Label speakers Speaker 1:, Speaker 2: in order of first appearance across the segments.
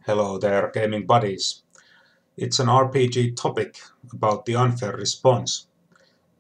Speaker 1: Hello there, gaming buddies. It's an RPG topic about the unfair response.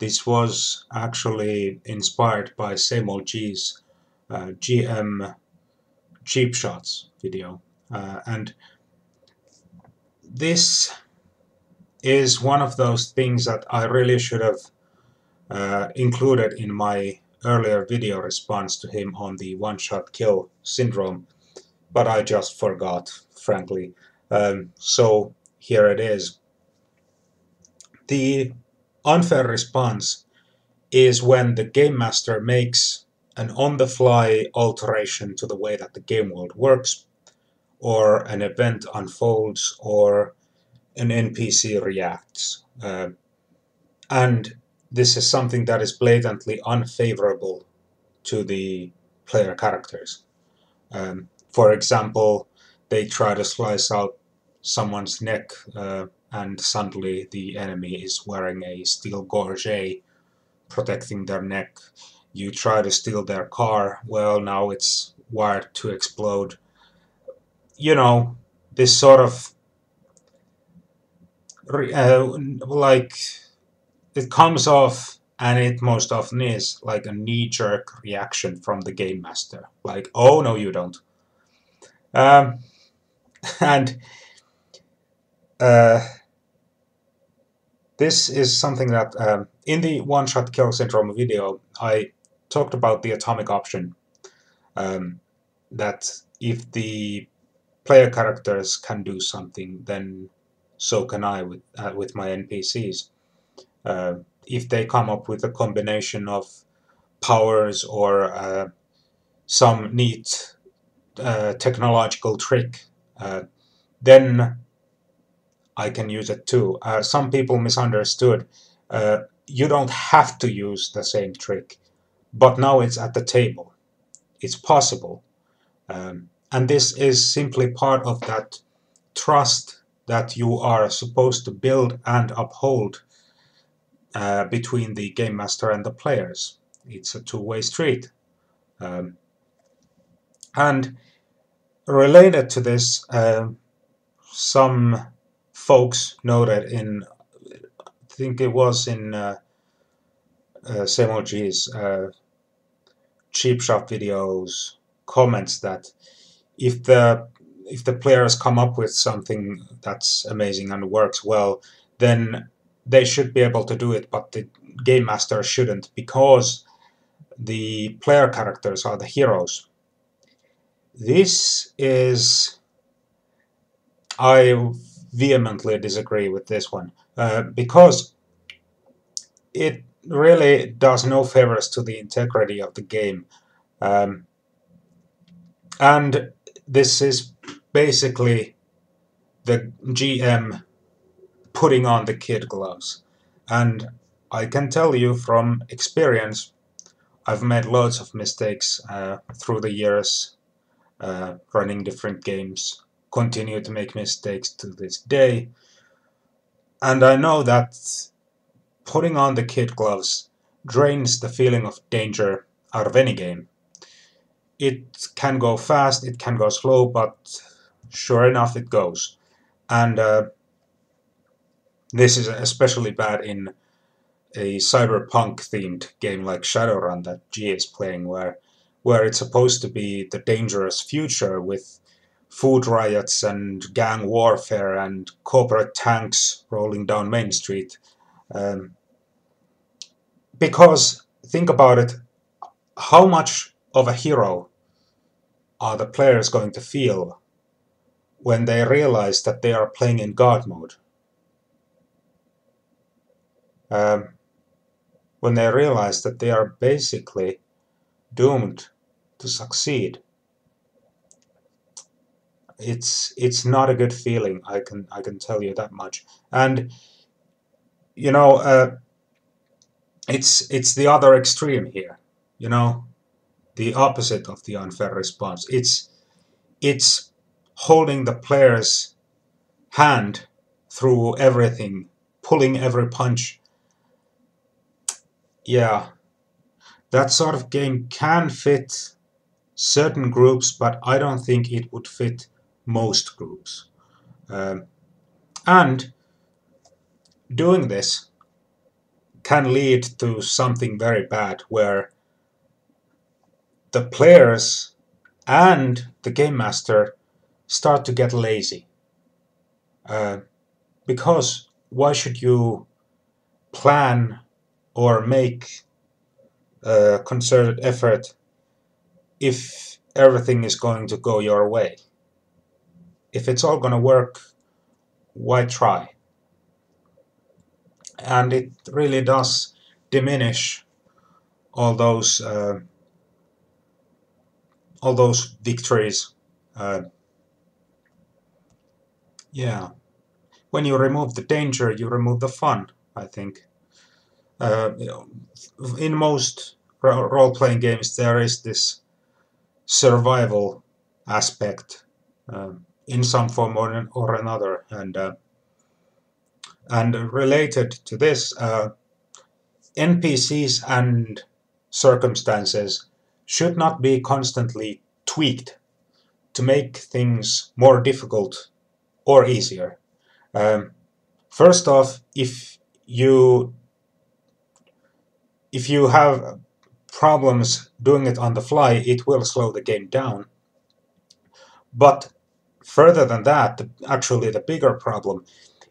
Speaker 1: This was actually inspired by Same Old G's GM Cheap Shots video. And this is one of those things that I really should have included in my earlier video response to him on the one-shot kill syndrome, but I just forgot, frankly. So here it is. The unfair response is when the game master makes an on-the-fly alteration to the way that the game world works, or an event unfolds, or an NPC reacts. And this is something that is blatantly unfavorable to the player characters. For example, they try to slice out someone's neck and suddenly the enemy is wearing a steel gorget protecting their neck. You try to steal their car, well, now it's wired to explode. You know, this sort of like it comes off, and it most often is like a knee-jerk reaction from the game master, like, oh no you don't. um, and uh, this is something that in the one-shot kill syndrome video I talked about the atomic option, that if the player characters can do something, then so can I with my NPCs. If they come up with a combination of powers or some neat technological trick, then I can use it too. Some people misunderstood. You don't have to use the same trick, but now it's at the table. It's possible. And this is simply part of that trust that you are supposed to build and uphold between the game master and the players. It's a two-way street. And related to this, some folks noted in, I think it was in Semoji's cheap shop videos comments, that if the players come up with something that's amazing and works well, then they should be able to do it, but the game master shouldn't, because the player characters are the heroes. This is, I vehemently disagree with this one, because it really does no favors to the integrity of the game. And this is basically the GM putting on the kid gloves. And I can tell you from experience, I've made loads of mistakes through the years running different games, continue to make mistakes to this day. And I know that putting on the kid gloves drains the feeling of danger out of any game. It can go fast, it can go slow, but sure enough it goes. And this is especially bad in a cyberpunk themed game like Shadowrun that G is playing, where it's supposed to be the dangerous future with food riots and gang warfare and corporate tanks rolling down Main Street. Because think about it, how much of a hero are the players going to feel when they realize that they are playing in God mode? When they realize that they are basically doomed to succeed. It's not a good feeling. I can tell you that much. And you know, it's the other extreme here. You know, the opposite of the unfair response. It's holding the player's hand through everything, pulling every punch. Yeah, that sort of game can fit certain groups, but I don't think it would fit most groups. And doing this can lead to something very bad, where the players and the game master start to get lazy. Because why should you plan or make a concerted effort if everything is going to go your way? If it's all going to work, why try? And it really does diminish all those victories. Yeah, when you remove the danger, you remove the fun, I think. You know, in most role-playing games, there is this survival aspect in some form or another, and related to this, NPCs and circumstances should not be constantly tweaked to make things more difficult or easier. First off, if you have problems doing it on the fly, it will slow the game down. But further than that, actually the bigger problem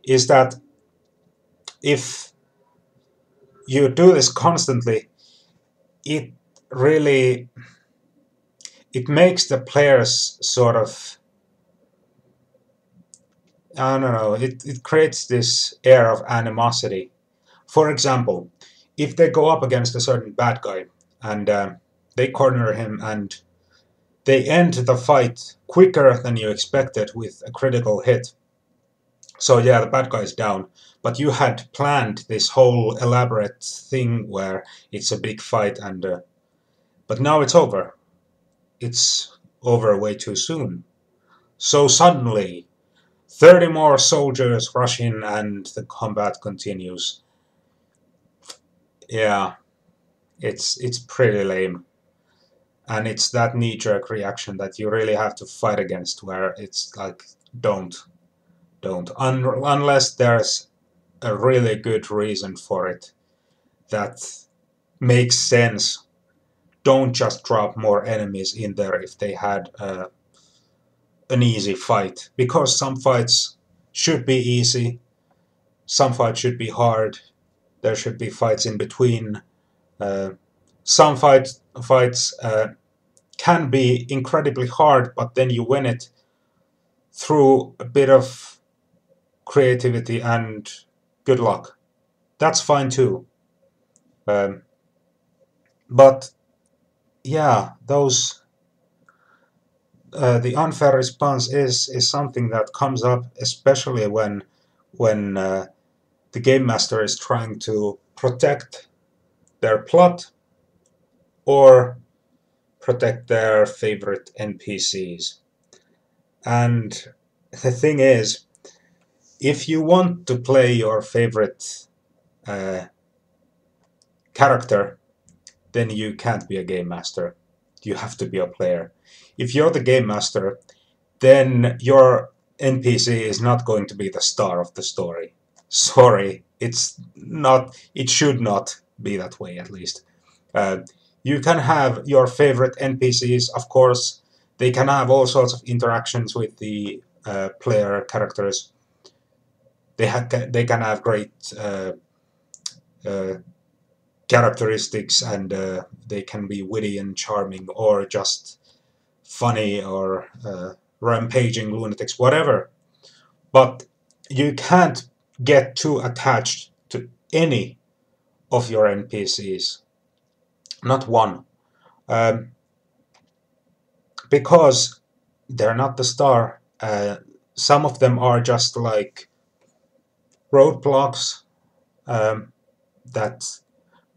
Speaker 1: is that if you do this constantly, it really it makes the players sort of, I don't know, it creates this air of animosity. For example, if they go up against a certain bad guy and they corner him and they end the fight quicker than you expected with a critical hit. So yeah, the bad guy is down, but you had planned this whole elaborate thing where it's a big fight, and but now it's over. It's over way too soon. So suddenly, 30 more soldiers rush in and the combat continues. Yeah, it's pretty lame. And it's that knee-jerk reaction that you really have to fight against, where it's like, don't. Unless there's a really good reason for it that makes sense. Don't just drop more enemies in there if they had an easy fight. Because some fights should be easy, some fights should be hard, there should be fights in between. Some fights can be incredibly hard, but then you win it through a bit of creativity and good luck. That's fine too. Um, but yeah, those the unfair response is something that comes up, especially when the game master is trying to protect their plot or protect their favorite NPCs. And the thing is, if you want to play your favorite uh, character, then you can't be a game master. You have to be a player. If you're the game master, then your NPC is not going to be the star of the story. Sorry, it's not. It should not be that way, at least. Uh, you can have your favorite NPCs, of course. They can have all sorts of interactions with the player characters. They can have great uh, characteristics, and they can be witty and charming, or just funny, or rampaging lunatics, whatever. But you can't get too attached to any of your NPCs. Not one. Um, because they're not the star. Some of them are just like roadblocks that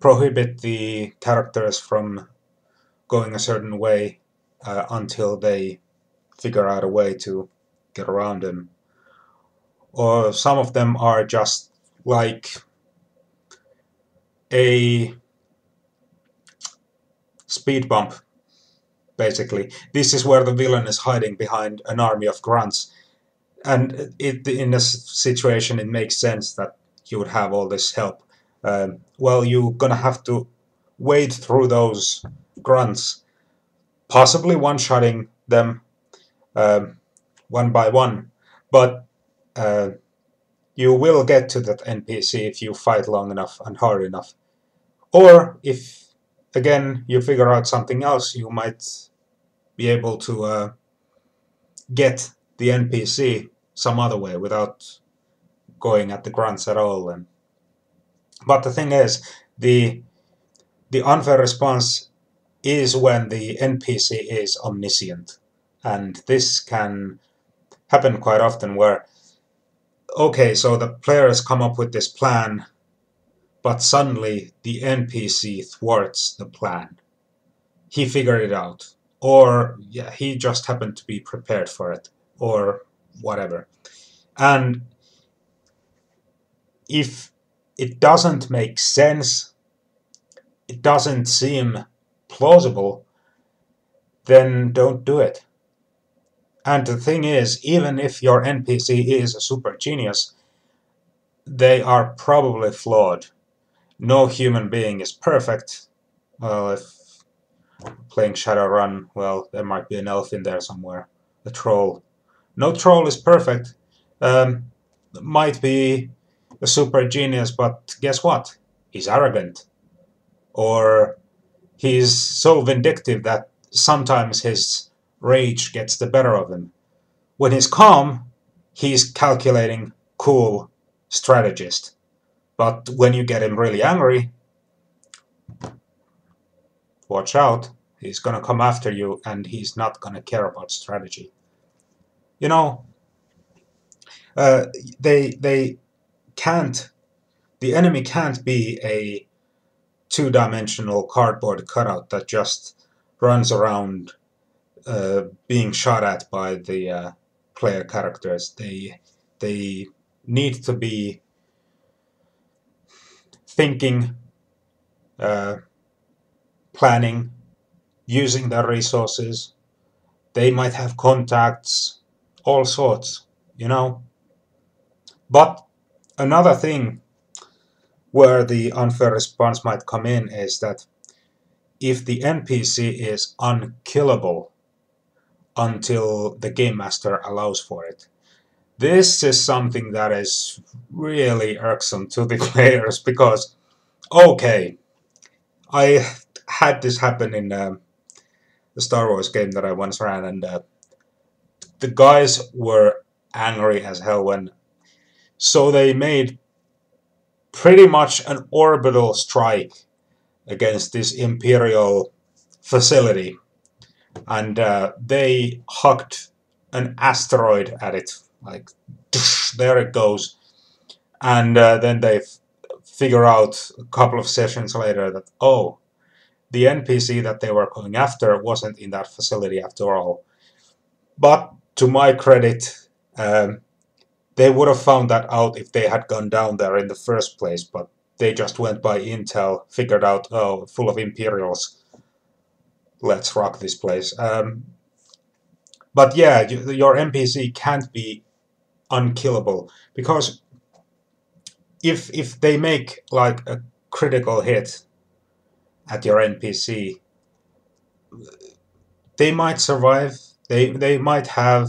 Speaker 1: prohibit the characters from going a certain way until they figure out a way to get around them. Or some of them are just like a speed bump basically. This is where the villain is hiding behind an army of grunts. And in a situation, it makes sense that you would have all this help. Well, you're gonna have to wade through those grunts, possibly one-shotting them um, one by one, but uh, you will get to that NPC if you fight long enough and hard enough. Or if, again, you figure out something else, you might be able to get the NPC some other way without going at the grunts at all. But the thing is, the unfair response is when the NPC is omniscient. And this can happen quite often where, okay, so the players come up with this plan, but suddenly the NPC thwarts the plan. He figured it out. Or yeah, he just happened to be prepared for it. Or whatever. And if it doesn't make sense, it doesn't seem plausible, then don't do it. And the thing is, even if your NPC is a super genius, they are probably flawed. No human being is perfect. Well, if playing Shadowrun, well, there might be an elf in there somewhere. A troll. No troll is perfect. Might be a super genius, but guess what? He's arrogant. Or he's so vindictive that sometimes his rage gets the better of him. When he's calm, he's calculating, cool strategist. But when you get him really angry, watch out. He's gonna come after you and he's not gonna care about strategy. You know, they can't, the enemy can't be a two-dimensional cardboard cutout that just runs around being shot at by the player characters. They need to be thinking, planning, using their resources. They might have contacts, all sorts, you know. But another thing where the unfair response might come in is that if the NPC is unkillable until the game master allows for it, this is something that is really irksome to the players because, okay, I had this happen in the Star Wars game that I once ran, and the guys were angry as hell when. So they made pretty much an orbital strike against this Imperial facility, and they hucked an asteroid at it, like there it goes, and then they figure out a couple of sessions later that, oh, the NPC that they were going after wasn't in that facility after all. But to my credit, they would have found that out if they had gone down there in the first place, but they just went by intel, figured out, oh, full of Imperials, let's rock this place. But yeah, your NPC can't be unkillable, because if they make like a critical hit at your NPC, they might survive. They might have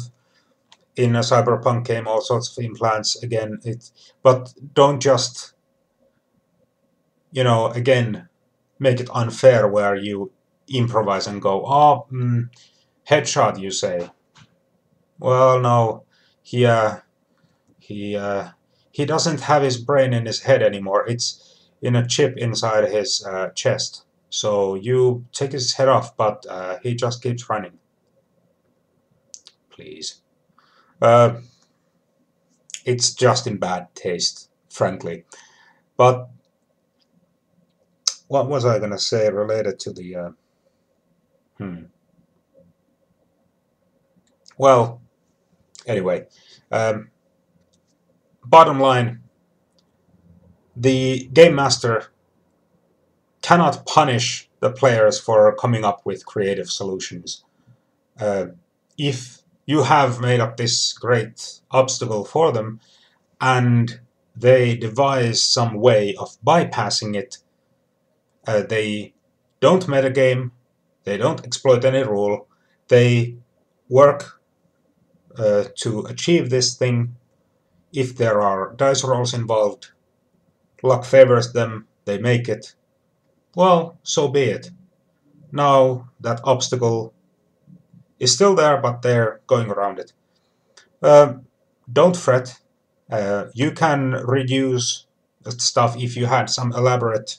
Speaker 1: in a cyberpunk game all sorts of implants again. But don't just, you know, again, make it unfair where you improvise and go, oh, headshot, you say. Well, no, he he doesn't have his brain in his head anymore. It's in a chip inside his chest. So you take his head off, but he just keeps running. Please. Uh, it's just in bad taste, frankly. But what was I gonna say related to the? Well, anyway, bottom line, the game master cannot punish the players for coming up with creative solutions. If you have made up this great obstacle for them and they devise some way of bypassing it, they don't metagame, they don't exploit any rule, they work to achieve this thing. If there are dice rolls involved, luck favors them, they make it, well, so be it. Now that obstacle is still there, but they're going around it. Don't fret. You can reduce stuff if you had some elaborate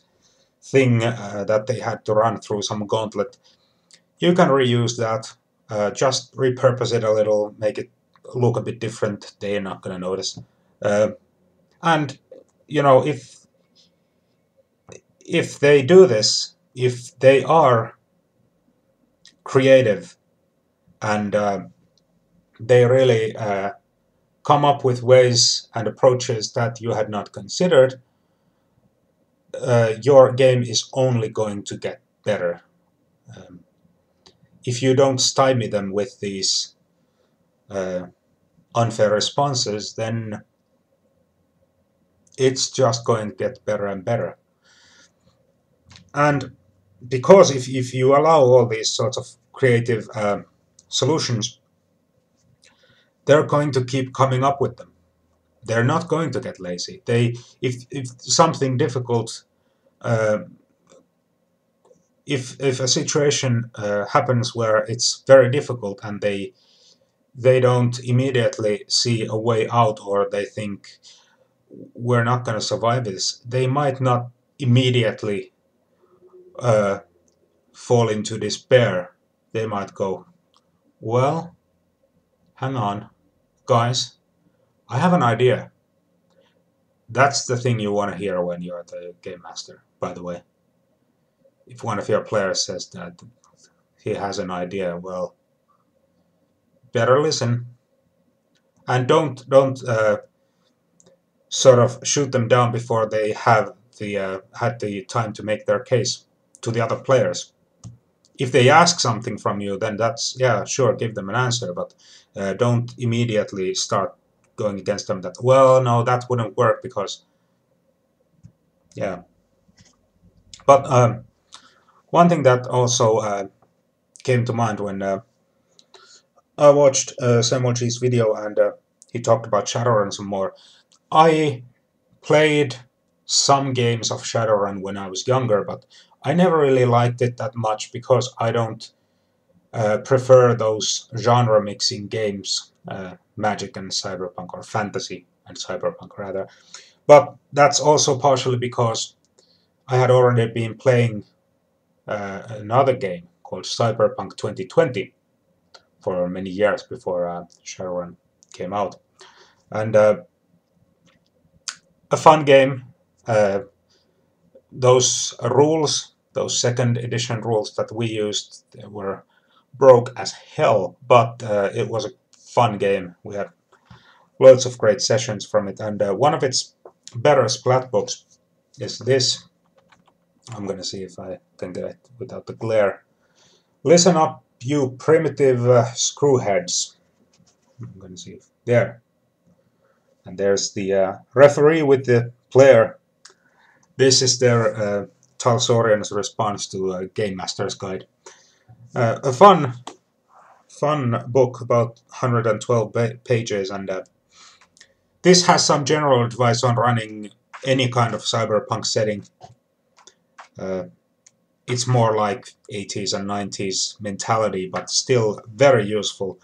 Speaker 1: thing that they had to run through, some gauntlet. You can reuse that. Just repurpose it a little, make it look a bit different. They're not going to notice. And you know, if they do this, if they are creative and they really come up with ways and approaches that you had not considered, your game is only going to get better. If you don't stymie them with these unfair responses, then it's just going to get better and better. And because if you allow all these sorts of creative solutions, they're going to keep coming up with them. They're not going to get lazy. If something difficult, if a situation happens where it's very difficult and they don't immediately see a way out, or they think we're not going to survive this, they might not immediately fall into despair. They might go, well, hang on, guys, I have an idea. That's the thing you want to hear when you're the game master, by the way. If one of your players says that he has an idea, well, better listen. And don't sort of shoot them down before they have had the time to make their case to the other players. If they ask something from you, then that's, yeah, sure, give them an answer, but don't immediately start going against them that, well, no, that wouldn't work because, yeah. But one thing that also came to mind when I watched Samuel G's video and he talked about Shadowrun some more. I played some games of Shadowrun when I was younger, but I never really liked it that much because I don't prefer those genre mixing games, magic and cyberpunk, or fantasy and cyberpunk rather. But that's also partially because I had already been playing another game called Cyberpunk 2020 for many years before Shadowrun came out. And a fun game. Those rules, those second edition rules that we used, they were broke as hell, but it was a fun game. We had loads of great sessions from it, and one of its better splat books is this. I'm gonna see if I can get it without the glare. Listen up, you primitive screwheads. I'm gonna see if there. And there's the referee with the player. This is their Talsorian's response to Game Master's Guide. A fun book, about 112 pages, and this has some general advice on running any kind of cyberpunk setting. It's more like 80s and 90s mentality, but still very useful,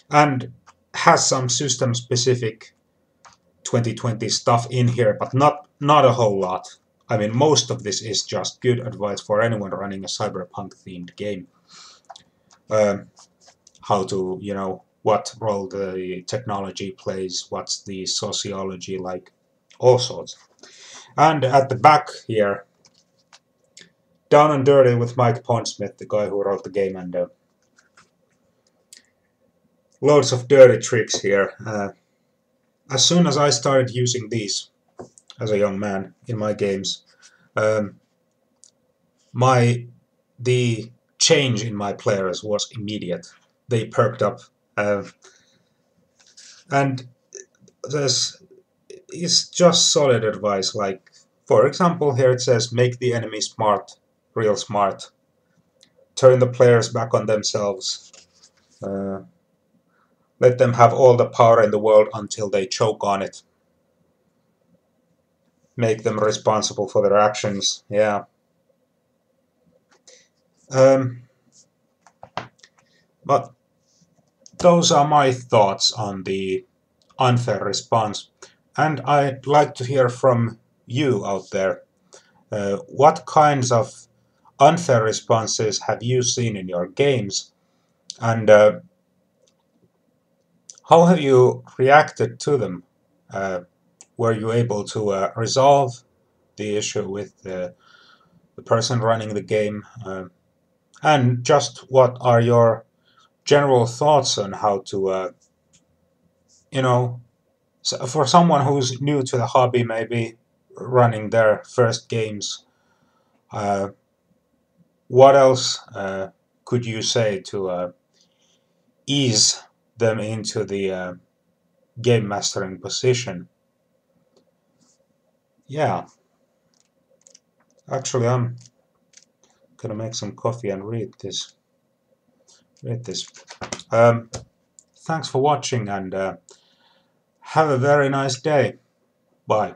Speaker 1: and has some system-specific 2020 stuff in here, but not a whole lot. I mean, most of this is just good advice for anyone running a cyberpunk-themed game. How to, you know, what role the technology plays, what's the sociology like, all sorts. And at the back here, Down and Dirty with Mike Pondsmith, the guy who wrote the game, and loads of dirty tricks here. As soon as I started using these as a young man in my games, my the change in my players was immediate. They perked up, and this is just solid advice. Like, for example, here it says, make the enemy smart, real smart. Turn the players back on themselves. Uh, let them have all the power in the world until they choke on it. Make them responsible for their actions. Yeah. But those are my thoughts on the unfair response. And I'd like to hear from you out there. What kinds of unfair responses have you seen in your games? And how have you reacted to them? Were you able to resolve the issue with the person running the game? And just what are your general thoughts on how to, you know, so for someone who's new to the hobby, maybe running their first games, uh, what else could you say to ease them into the game mastering position? Yeah, actually, I'm gonna make some coffee and read this. Read this. Um, Thanks for watching, and have a very nice day. Bye.